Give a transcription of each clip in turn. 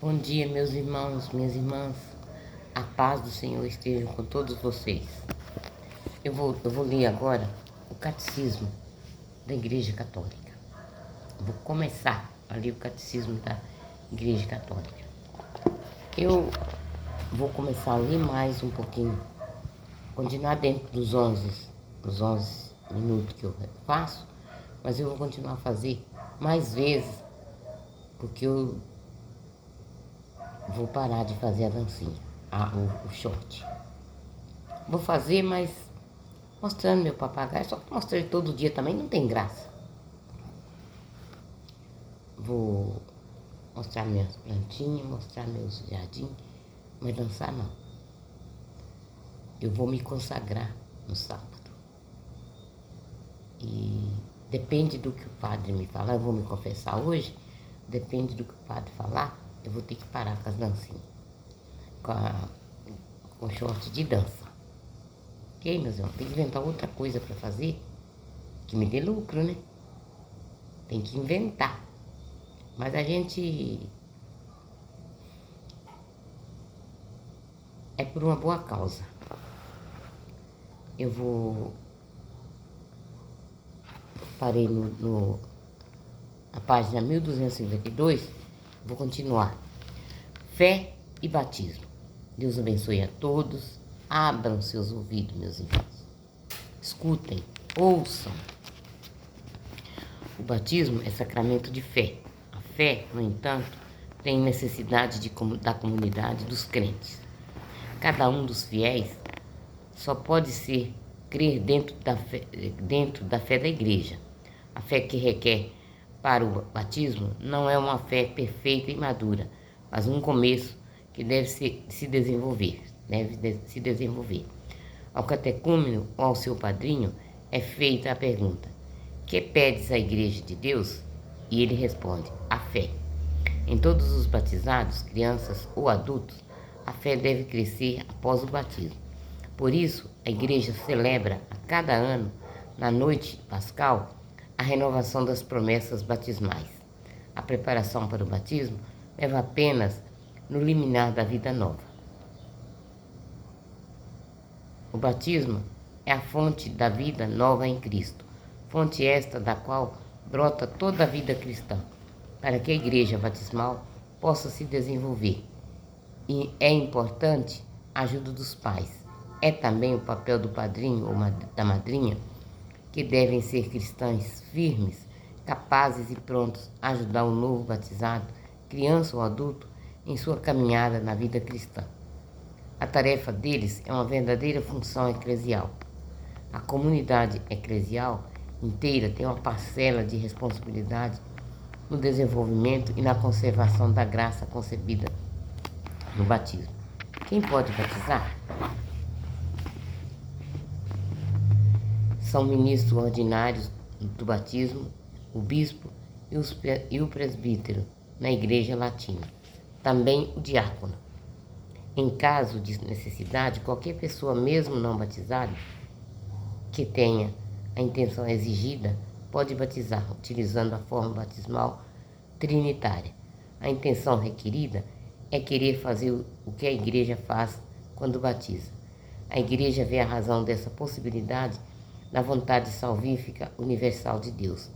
Bom dia, meus irmãos, minhas irmãs. A paz do Senhor esteja com todos vocês. Eu vou ler agora o Catecismo da Igreja Católica. Vou começar a ler o Catecismo da Igreja Católica. Eu vou começar a ler mais um pouquinho, continuar dentro dos 11 minutos que eu faço, mas eu vou continuar a fazer mais vezes, porque eu vou parar de fazer a dancinha, o short. Vou fazer, mas mostrando meu papagaio, só que mostrar ele todo dia também não tem graça. Vou mostrar minhas plantinhas, mostrar meus jardins, mas dançar não. Eu vou me consagrar no sábado. E depende do que o padre me falar, eu vou me confessar hoje, depende do que o padre falar, eu vou ter que parar com as dancinhas, com short de dança. Ok, meus irmãos? Tem que inventar outra coisa para fazer que me dê lucro, né? Tem que inventar. Mas a gente é por uma boa causa. Eu parei na página 1252, vou continuar. Fé e batismo. Deus abençoe a todos. Abram seus ouvidos, meus irmãos. Escutem, ouçam. O batismo é sacramento de fé. A fé, no entanto, tem necessidade da comunidade dos crentes. Cada um dos fiéis só pode crer dentro da fé da igreja. A fé que requer para o batismo não é uma fé perfeita e madura, mas um começo que deve se desenvolver. Ao catecúmeno ou ao seu padrinho é feita a pergunta: que pedes à igreja de Deus? E ele responde: a fé. Em todos os batizados, crianças ou adultos, a fé deve crescer após o batismo. Por isso, a igreja celebra a cada ano, na noite pascal, a renovação das promessas batismais. A preparação para o batismo leva apenas no liminar da vida nova. O batismo é a fonte da vida nova em Cristo, fonte esta da qual brota toda a vida cristã, para que a igreja batismal possa se desenvolver. E é importante a ajuda dos pais. É também o papel do padrinho ou da madrinha, que devem ser cristãos firmes, capazes e prontos a ajudar o novo batizado, criança ou adulto, em sua caminhada na vida cristã. A tarefa deles é uma verdadeira função eclesial. A comunidade eclesial inteira tem uma parcela de responsabilidade no desenvolvimento e na conservação da graça concebida no batismo. Quem pode batizar? São ministros ordinários do batismo, o bispo e o presbítero na igreja latina. Também o diácono. Em caso de necessidade, qualquer pessoa, mesmo não batizada, que tenha a intenção exigida, pode batizar, utilizando a forma batismal trinitária. A intenção requerida é querer fazer o que a igreja faz quando batiza. A igreja vê a razão dessa possibilidade na vontade salvífica universal de Deus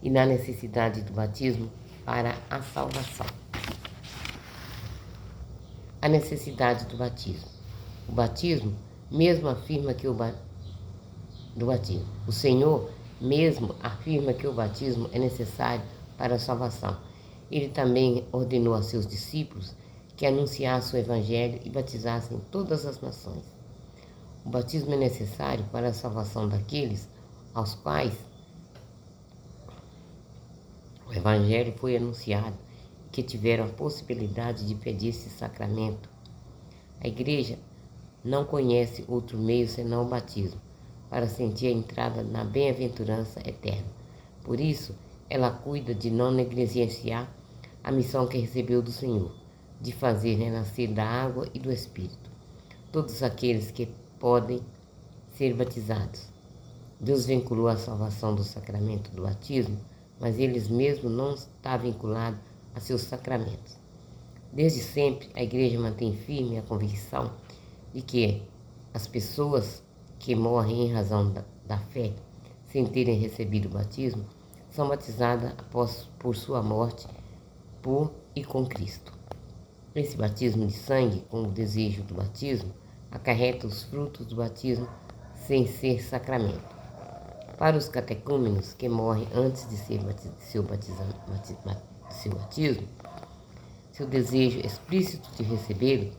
e na necessidade do batismo para a salvação. A necessidade do batismo. O batismo mesmo afirma que o Senhor mesmo afirma que o batismo é necessário para a salvação. Ele também ordenou a seus discípulos que anunciassem o Evangelho e batizassem todas as nações. O batismo é necessário para a salvação daqueles aos quais o Evangelho foi anunciado e que tiveram a possibilidade de pedir esse sacramento. A Igreja não conhece outro meio senão o batismo para sentir a entrada na bem-aventurança eterna. Por isso, ela cuida de não negligenciar a missão que recebeu do Senhor, de fazer renascer da água e do Espírito todos aqueles que podem ser batizados. Deus vinculou a salvação do sacramento do batismo, mas eles mesmos não estão vinculados a seus sacramentos. Desde sempre, a Igreja mantém firme a convicção de que as pessoas que morrem em razão da fé, sem terem recebido o batismo, são batizadas por sua morte por e com Cristo. Esse batismo de sangue, com o desejo do batismo, acarreta os frutos do batismo sem ser sacramento. Para os catecúmenos que morrem antes de seu batismo, seu desejo explícito de recebê-lo,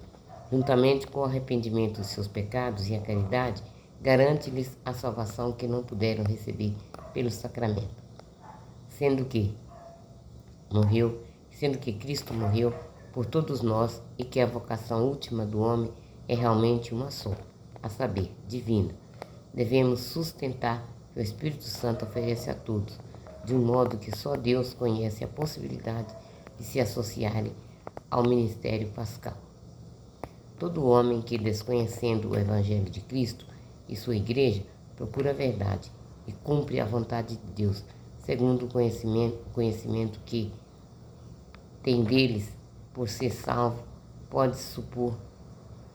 juntamente com o arrependimento de seus pecados e a caridade, garante-lhes a salvação que não puderam receber pelo sacramento, sendo que Cristo morreu por todos nós e que a vocação última do homem é realmente uma só, a saber, divina. Devemos sustentar que o Espírito Santo oferece a todos, de um modo que só Deus conhece a possibilidade de se associarem ao ministério pascal. Todo homem que, desconhecendo o Evangelho de Cristo e sua Igreja, procura a verdade e cumpre a vontade de Deus, segundo o conhecimento que tem deles por ser salvo, pode supor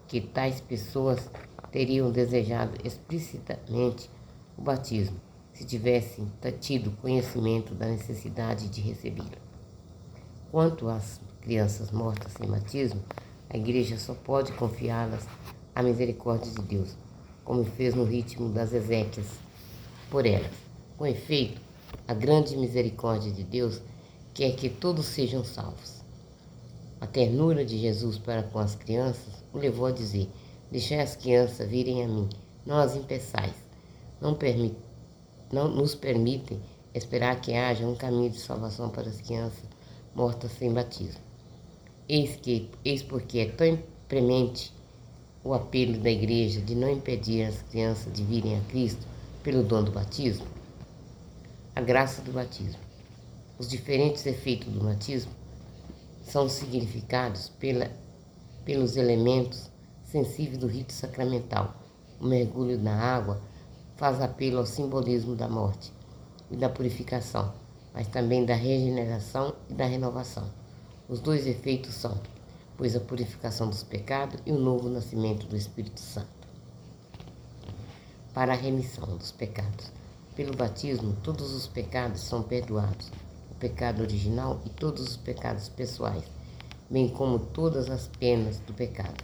que tais pessoas teriam desejado explicitamente o batismo, se tivessem tido conhecimento da necessidade de recebê-lo. Quanto às crianças mortas sem batismo, a Igreja só pode confiá-las à misericórdia de Deus, como fez no ritmo das exéquias por elas. Com efeito, a grande misericórdia de Deus quer que todos sejam salvos. A ternura de Jesus para com as crianças o levou a dizer: deixai as crianças virem a mim, não as impeçais. Não nos permitem esperar que haja um caminho de salvação para as crianças mortas sem batismo. Eis porque é tão premente o apelo da Igreja de não impedir as crianças de virem a Cristo pelo dom do batismo. A graça do batismo. Os diferentes efeitos do batismo são significados pelos elementos sensíveis do rito sacramental. O mergulho na água faz apelo ao simbolismo da morte e da purificação, mas também da regeneração e da renovação. Os dois efeitos são, pois, a purificação dos pecados e o novo nascimento do Espírito Santo. Para a remissão dos pecados. Pelo batismo, todos os pecados são perdoados, o pecado original e todos os pecados pessoais, bem como todas as penas do pecado.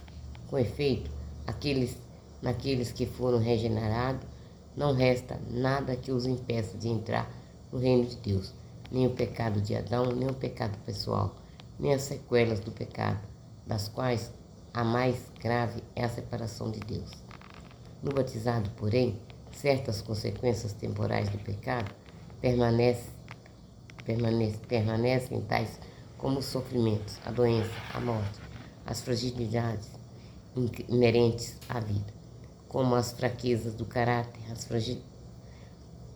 Com efeito, naqueles que foram regenerados, não resta nada que os impeça de entrar no reino de Deus, nem o pecado de Adão, nem o pecado pessoal, nem as sequelas do pecado, das quais a mais grave é a separação de Deus. No batizado, porém, certas consequências temporais do pecado permanecem tais como os sofrimentos, a doença, a morte, as fragilidades inerentes à vida, como as fraquezas do caráter,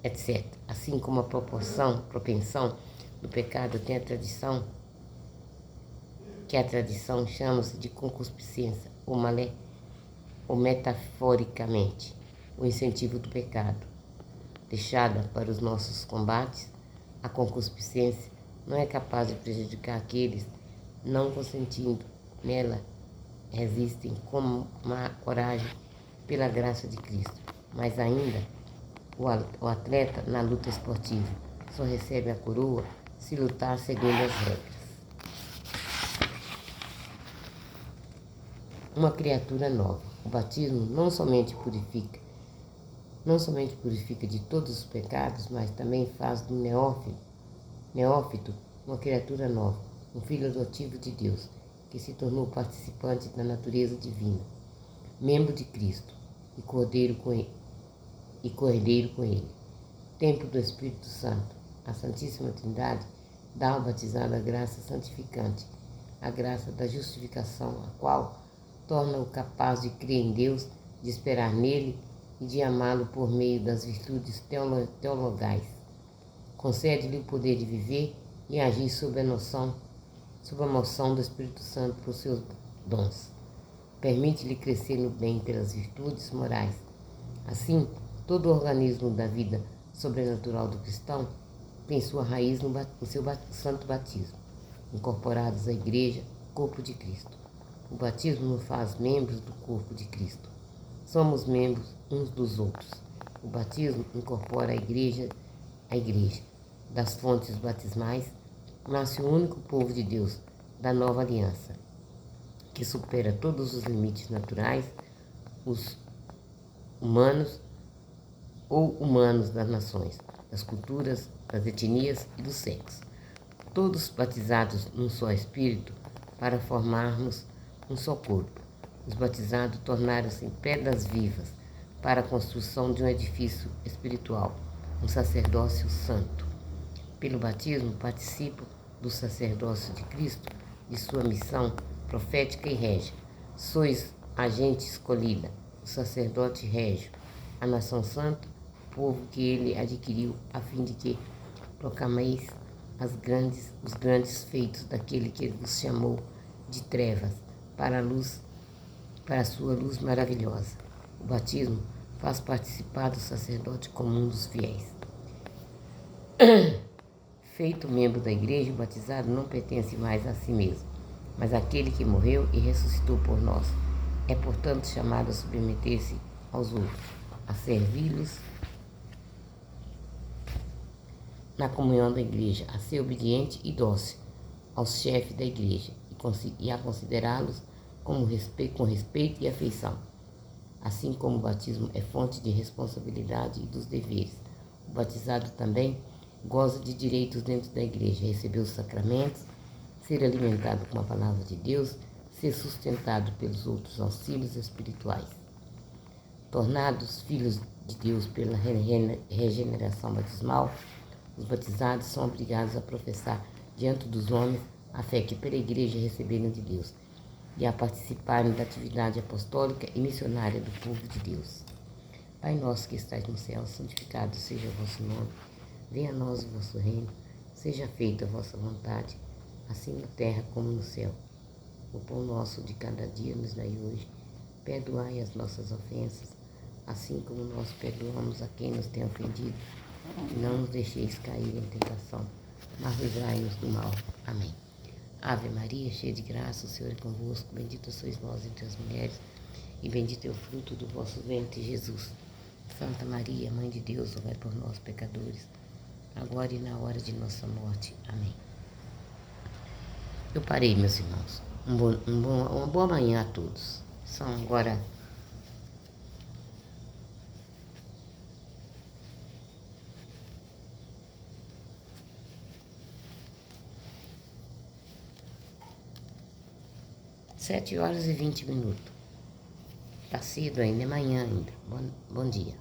etc. Assim como a propensão do pecado tem a tradição chama-se de concupiscência, ou metaforicamente, o incentivo do pecado. Deixada para os nossos combates, a concupiscência não é capaz de prejudicar aqueles não consentindo nela, resistem com uma coragem pela graça de Cristo. Mas ainda, o atleta na luta esportiva só recebe a coroa se lutar segundo as regras. Uma criatura nova. O batismo não somente purifica de todos os pecados, mas também faz do neófito uma criatura nova, um filho adotivo de Deus, que se tornou participante da natureza divina, membro de Cristo e cordeiro com ele. Templo do Espírito Santo. A Santíssima Trindade dá ao batizado a graça santificante, a graça da justificação, a qual torna-o capaz de crer em Deus, de esperar nele e de amá-lo por meio das virtudes teologais. Concede-lhe o poder de viver e agir sob a moção do Espírito Santo por seus dons. Permite-lhe crescer no bem pelas virtudes morais. Assim, todo o organismo da vida sobrenatural do cristão tem sua raiz no seu santo batismo. Incorporados à Igreja, corpo de Cristo. O batismo nos faz membros do corpo de Cristo. Somos membros uns dos outros. O batismo incorpora a igreja. Das fontes batismais nasce o único povo de Deus, da nova aliança, que supera todos os limites naturais, os humanos ou humanos das nações, das culturas, das etnias e dos sexos. Todos batizados num só Espírito para formarmos um só corpo. Os batizados tornaram-se pedras vivas para a construção de um edifício espiritual, um sacerdócio santo. Pelo batismo participo do sacerdócio de Cristo, de sua missão profética e régia. Sois a gente escolhida, o sacerdote régio, a nação santa, o povo que ele adquiriu, a fim de que proclameis os grandes feitos daquele que vos chamou de trevas para a sua luz maravilhosa. O batismo faz participar do sacerdote comum dos fiéis. Feito membro da igreja, o batizado não pertence mais a si mesmo, mas àquele que morreu e ressuscitou por nós. É, portanto, chamado a submeter-se aos outros, a servi-los na comunhão da igreja, a ser obediente e dócil aos chefes da igreja e a considerá-los com respeito e afeição. Assim como o batismo é fonte de responsabilidade e dos deveres, o batizado também goza de direitos dentro da igreja, receber os sacramentos, ser alimentado com a palavra de Deus, ser sustentado pelos outros auxílios espirituais. Tornados filhos de Deus pela regeneração batismal, os batizados são obrigados a professar diante dos homens a fé que pela igreja receberam de Deus e a participarem da atividade apostólica e missionária do povo de Deus. Pai nosso que estais no céu, santificado seja o vosso nome. Venha a nós o vosso reino, seja feita a vossa vontade, assim na terra como no céu. O pão nosso de cada dia nos dai hoje. Perdoai as nossas ofensas, assim como nós perdoamos a quem nos tem ofendido. E não nos deixeis cair em tentação, mas livrai-nos do mal. Amém. Ave Maria, cheia de graça, o Senhor é convosco. Bendita sois vós entre as mulheres, e bendito é o fruto do vosso ventre, Jesus. Santa Maria, Mãe de Deus, rogai por nós, pecadores, agora e na hora de nossa morte. Amém. Eu parei, meus irmãos. Uma boa manhã a todos. São agora 7h20. Tá cedo ainda, é manhã ainda. Bom dia.